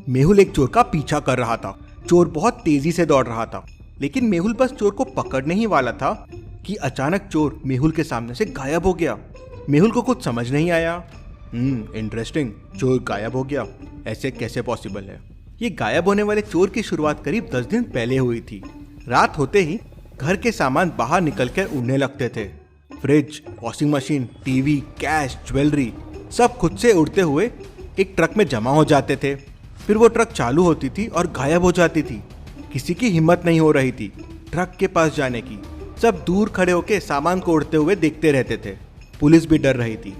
मेहुल एक चोर का पीछा कर रहा था। चोर बहुत तेजी से दौड़ रहा था, लेकिन मेहुल बस चोर को पकड़ने ही वाला था कि अचानक चोर मेहुल के सामने से गायब हो गया। मेहुल को कुछ समझ नहीं आया। इंटरेस्टिंग, चोर गायब हो गया, ऐसे कैसे पॉसिबल है? ये गायब होने वाले चोर की शुरुआत करीब 10 दिन पहले हुई थी। रात होते ही घर के सामान बाहर निकलकर उड़ने लगते थे। Fridge, washing machine, TV, cash, jewellery सब खुद से उड़ते हुए एक ट्रक में जमा हो जाते थे। फिर वो ट्रक चालू होती थी और गायब हो जाती थी। किसी की हिम्मत नहीं हो रही थी ट्रक के पास जाने की। सब दूर खड़े होकर सामान को उड़ते हुए देखते रहते थे। पुलिस भी डर रही थी,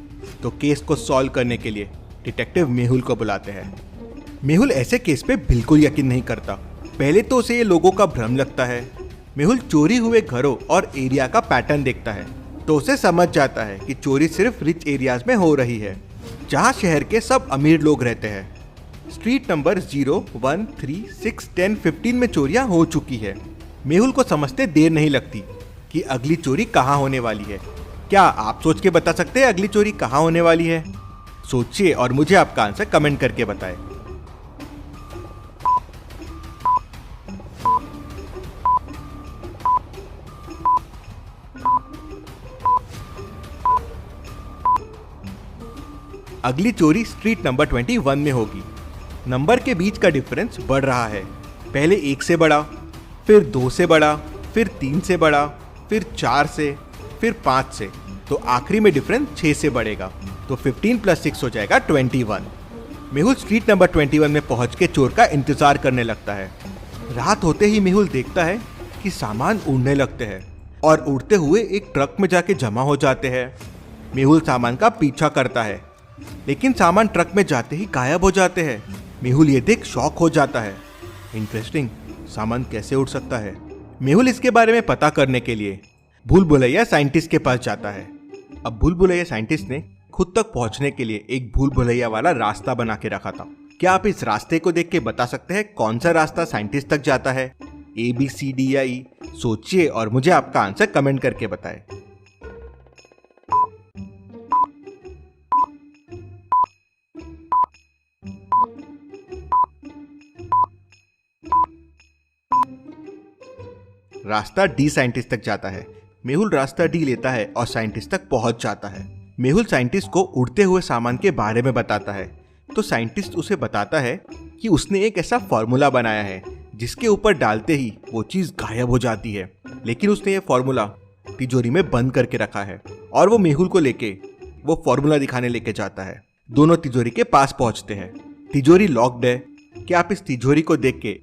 तो केस को सॉल्व करने के लिए डिटेक्टिव मेहुल को बुलाते हैं। मेहुल ऐसे केस पे बिल्कुल यकीन नहीं करता। पहले तो उसे ये लोगों का भ्रम लगता है। मेहुल चोरी हुए घरों और एरिया का पैटर्न देखता है, तो उसे समझ जाता है कि चोरी सिर्फ रिच एरियाज में हो रही है, जहां शहर के सब अमीर लोग रहते हैं। स्ट्रीट नंबर 0, 1, 3, 6, 10, 15 में चोरियां हो चुकी है। मेहुल को समझते देर नहीं लगती कि अगली चोरी कहां होने वाली है। क्या आप सोच के बता सकते हैं अगली चोरी कहां होने वाली है? सोचिए और मुझे आपका आंसर कमेंट करके बताएं। अगली चोरी स्ट्रीट नंबर 21 में होगी। नंबर के बीच का डिफरेंस बढ़ रहा है। पहले 1 से बढ़ा, फिर 2 से बढ़ा, फिर 3 से बढ़ा, फिर 4 से, फिर 5 से, तो आखिरी में डिफरेंस 6 से बढ़ेगा। तो 15 + 6 हो जाएगा 21। मेहुल स्ट्रीट नंबर 21 में पहुंच के चोर का इंतजार करने लगता है। रात होते ही मेहुल देखता है कि सामान उड़ने लगते हैं और उड़ते हुए एक ट्रक में जाके जमा हो जाते हैं। मेहुल सामान का पीछा करता है, लेकिन सामान ट्रक में जाते ही गायब हो जाते हैं। मेहुल ये देख शॉक हो जाता है। इंटरेस्टिंग, सामान कैसे उड़ सकता है? मेहुल इसके बारे में पता करने के लिए भूल भुलैया साइंटिस्ट के पास जाता है। अब भूल भुलैया साइंटिस्ट ने खुद तक पहुंचने के लिए एक भूल भुलैया वाला रास्ता बना के रखा था। क्या आप इस रास्ते को देख के बता सकते हैं कौन सा रास्ता साइंटिस्ट तक जाता है? ABCD या E? सोचिए और मुझे आपका आंसर कमेंट करके बताएं। रास्ता D साइंटिस्ट तक जाता है। मेहुल रास्ता D लेता है और साइंटिस्ट तक पहुंच जाता है। मेहुल साइंटिस्ट को उड़ते हुए सामान के बारे में बताता है, तो साइंटिस्ट उसे बताता है कि उसने एक ऐसा फॉर्मूला बनाया है जिसके ऊपर डालते ही वो चीज गायब हो जाती है। लेकिन उसने ये फॉर्मूला तिजोरी में बंद करके रखा है और वो मेहुल को लेके वो फॉर्मूला दिखाने लेके जाता है। दोनों तिजोरी के पास पहुंचते हैं। तिजोरी लॉक्ड है। क्या आप इस तिजोरी को देख के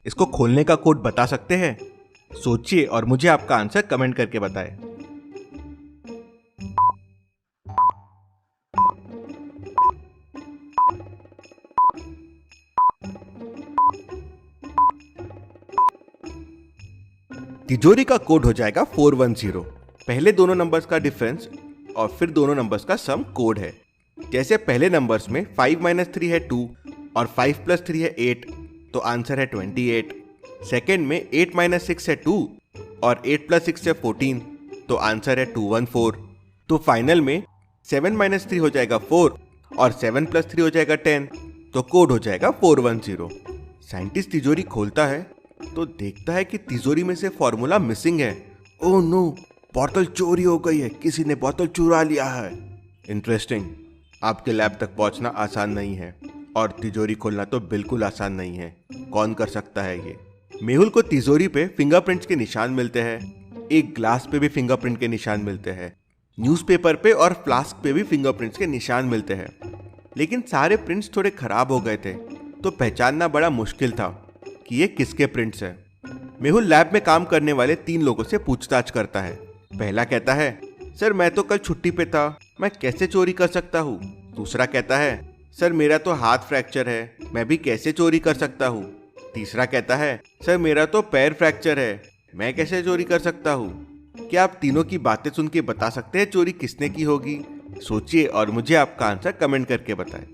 इसको खोलने का कोड बता सकते हैं? सोचिए और मुझे आपका आंसर कमेंट करके बताएं। तिजोरी का कोड हो जाएगा 410। पहले दोनों नंबर्स का डिफरेंस और फिर दोनों नंबर्स का सम कोड है। जैसे पहले नंबर्स में 5 - 3 है 2 और 5 + 3 है 8, तो आंसर है 28। सेकेंड में 8 - 6 है 2 और 8 + 6 है 14, तो आंसर है 214। तो फाइनल में 7 - 3 हो जाएगा 4 और 7 + 3 हो जाएगा 10, तो कोड हो जाएगा 410। साइंटिस्ट तिजोरी खोलता है तो देखता है कि तिजोरी में से फॉर्मूला मिसिंग है। ओह नो, बोतल चोरी हो गई है, किसी ने बोतल चुरा लिया है। इंटरेस्टिंग, आपके लैब तक पहुंचना आसान नहीं है और तिजोरी खोलना तो बिल्कुल आसान नहीं है। कौन कर सकता है ये? मेहुल को तिजोरी पे फिंगरप्रिंट्स के निशान मिलते हैं। एक ग्लास पे भी फिंगरप्रिंट के निशान मिलते हैं। न्यूज़पेपर पे और फ्लास्क पे भी फिंगरप्रिंट्स के निशान मिलते हैं। लेकिन सारे प्रिंट्स थोड़े खराब हो गए थे, तो पहचानना बड़ा मुश्किल था कि ये किसके प्रिंट्स हैं। मेहुल लैब में काम करने वाले 3 लोगों से पूछताछ करता है। पहला कहता है, सर मैं तो कल छुट्टी पे था, मैं कैसे चोरी कर सकता हूँ? दूसरा कहता है, सर मेरा तो हाथ फ्रैक्चर है, मैं भी कैसे चोरी कर सकता हूँ? तीसरा कहता है, सर मेरा तो पैर फ्रैक्चर है, मैं कैसे चोरी कर सकता हूँ? क्या आप तीनों की बातें सुन के बता सकते हैं चोरी किसने की होगी? सोचिए और मुझे आपका आंसर कमेंट करके बताएं।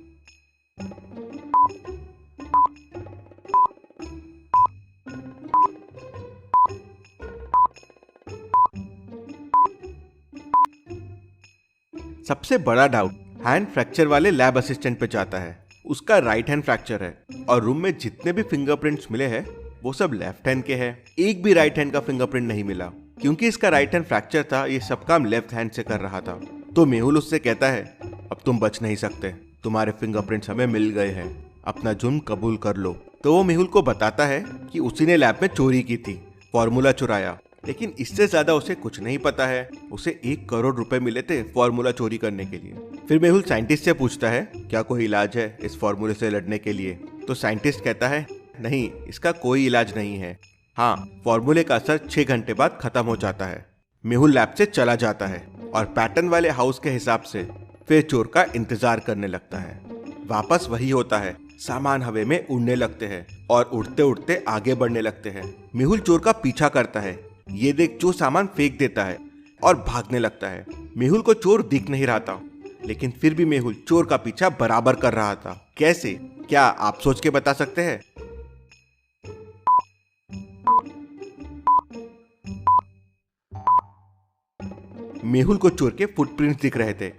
सबसे बड़ा डाउट हैंड फ्रैक्चर वाले लैब असिस्टेंट पे जाता है। उसका राइट हैंड फ्रैक्चर है और रूम में जितने भी फिंगरप्रिंट्स मिले हैं वो सब लेफ्ट हैंड के हैं। एक भी राइट हैंड का फिंगरप्रिंट नहीं मिला। क्योंकि इसका राइट हैंड फ्रैक्चर था, ये सब काम लेफ्ट हैंड से कर रहा था। तो मेहुल उससे कहता है, अब तुम बच नहीं सकते, तुम्हारे फिंगरप्रिंट्स हमें मिल गए हैं, अपना जुर्म कबूल कर लो। तो वो मेहुल को बताता है कि उसी ने लैब में चोरी की थी, फॉर्मूला चुराया। लेकिन इससे ज्यादा उसे कुछ नहीं पता है। उसे 1 करोड़ रुपए मिले थे फॉर्मूला चोरी करने के लिए। फिर मेहुल साइंटिस्ट से पूछता है, क्या कोई इलाज है इस फॉर्मूले से लड़ने के लिए? तो साइंटिस्ट कहता है, नहीं, इसका कोई इलाज नहीं है। हाँ, फॉर्मूले का असर 6 घंटे बाद खत्म हो जाता है। मेहुल लैब से चला जाता है और पैटर्न वाले हाउस के हिसाब से फिर चोर का इंतजार करने लगता है। वापस वही होता है, सामान हवा में उड़ने लगते हैं और उड़ते उड़ते आगे बढ़ने लगते हैं। मेहुल चोर का पीछा करता है। ये देख चोर सामान फेंक देता है और भागने लगता है। मेहुल को चोर दिख नहीं रहा था, लेकिन फिर भी मेहुल चोर का पीछा बराबर कर रहा था। कैसे? क्या आप सोच के बता सकते हैं? मेहुल को चोर के फुटप्रिंट्स दिख रहे थे।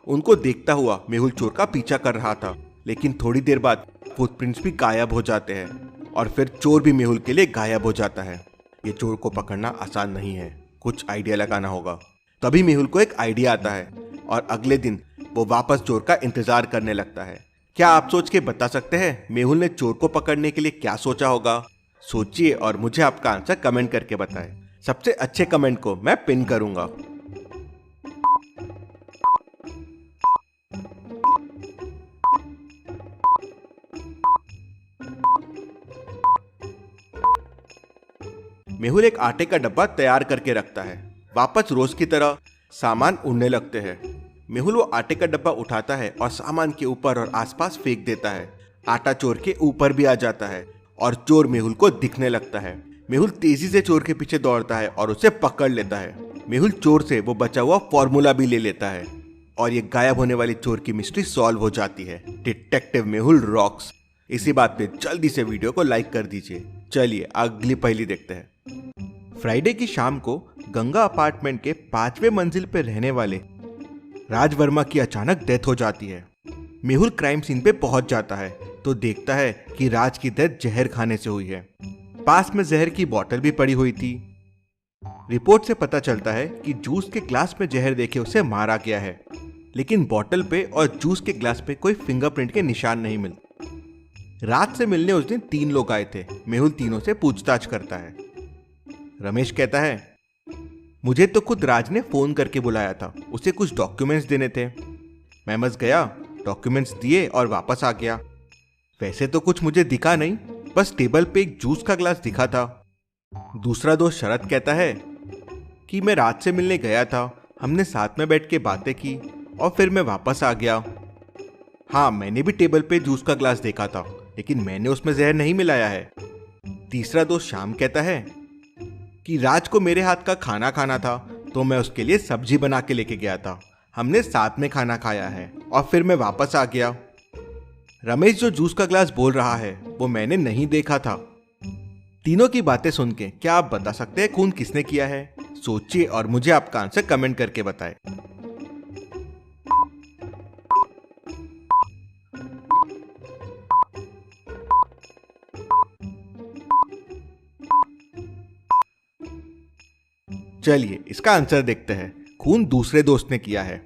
उनको देखता हुआ मेहुल चोर का पीछा कर रहा था, लेकिन थोड़ी देर बाद फुटप्रिंट्स भी गायब हो जाते हैं और फिर चोर भी मेहुल के लिए गायब हो जाता है। ये चोर को पकड़ना आसान नहीं है, कुछ आइडिया लगाना होगा। तभी मेहुल को एक आइडिया आता है और अगले दिन वो वापस चोर का इंतजार करने लगता है। क्या आप सोच के बता सकते हैं मेहुल ने चोर को पकड़ने के लिए क्या सोचा होगा? सोचिए और मुझे आपका आंसर कमेंट करके बताएं। सबसे अच्छे कमेंट को मैं पिन करूंगा। मेहुल एक आटे का डब्बा तैयार करके रखता है। वापस रोज की तरह सामान उड़ने लगते हैं। मेहुल वो आटे का डब्बा उठाता है और सामान के ऊपर और आसपास फेंक देता है। आटा चोर के ऊपर भी आ जाता है और चोर मेहुल को दिखने लगता है। मेहुल तेजी से चोर के पीछे दौड़ता है और उसे पकड़ लेता है। मेहुल चोर से वो बचा हुआ फॉर्मूला भी ले लेता है और ये गायब होने वाली चोर की मिस्ट्री सॉल्व हो जाती है। Detective Mehul rocks. इसी बात पे जल्दी से वीडियो को लाइक कर दीजिए। चलिए अगली पहेली देखते हैं। फ्राइडे की शाम को गंगा अपार्टमेंट के 5वें मंजिल पे रहने वाले राज वर्मा की अचानक डेथ हो जाती है। मेहुल क्राइम सीन पे पहुंच जाता है तो देखता है कि राज की डेथ जहर खाने से हुई है। पास में जहर की बोतल भी पड़ी हुई थी। रिपोर्ट से पता चलता है कि जूस के ग्लास में जहर देके उसे मारा गया है, लेकिन बोतल पे और जूस के ग्लास पे कोई फिंगरप्रिंट के निशान नहीं मिलते। रात से मिलने उस दिन 3 लोग आए थे। मेहुल तीनों से पूछताछ करता है। रमेश कहता है, मुझे तो खुद राज ने फोन करके बुलाया था, उसे कुछ डॉक्यूमेंट्स देने थे। मैं बस गया, डॉक्यूमेंट्स दिए और वापस आ गया। वैसे तो कुछ मुझे दिखा नहीं, बस टेबल पे एक जूस का ग्लास दिखा था। दूसरा दोस्त शरद कहता है कि मैं रात से मिलने गया था, हमने साथ में बैठ के बातें की और फिर मैं वापस आ गया। हाँ, मैंने भी टेबल पे जूस का ग्लास देखा था, लेकिन मैंने उसमें जहर नहीं मिलाया है। तीसरा दोस्त श्याम कहता है कि राज को मेरे हाथ का खाना खाना था तो मैं उसके लिए सब्जी बना के लेके गया था, हमने साथ में खाना खाया है और फिर मैं वापस आ गया। रमेश जो जूस का ग्लास बोल रहा है वो मैंने नहीं देखा था। तीनों की बातें सुन के क्या आप बता सकते हैं खून किसने किया है? सोचिए और मुझे आपका आंसर कमेंट करके बताएं। चलिए इसका आंसर देखते हैं। खून दूसरे दोस्त ने किया है।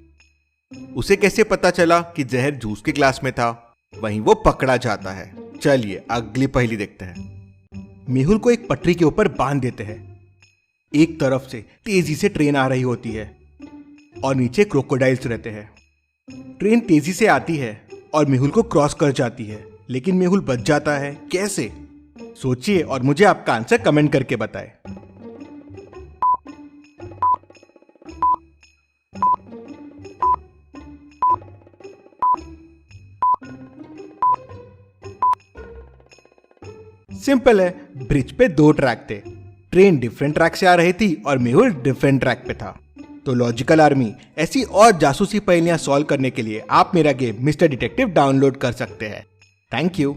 उसे कैसे पता चला कि जहर जूस के ग्लास में था? वहीं वो पकड़ा जाता है। चलिए अगली पहेली देखते हैं। मेहुल को एक पटरी के ऊपर बांध देते हैं। एक तरफ से तेजी से ट्रेन आ रही होती है और नीचे क्रोकोडाइल्स रहते हैं। ट्रेन तेजी से आती है और मेहुल को क्रॉस कर जाती है, लेकिन मेहुल बच जाता है। कैसे? सोचिए और मुझे आपका आंसर कमेंट करके बताएं। सिंपल है, ब्रिज पे 2 ट्रैक थे। ट्रेन डिफरेंट ट्रैक से आ रही थी और मेहुल डिफरेंट ट्रैक पे था। तो लॉजिकल आर्मी ऐसी और जासूसी पहेलियां सॉल्व करने के लिए आप मेरा गेम मिस्टर डिटेक्टिव डाउनलोड कर सकते हैं। Thank you.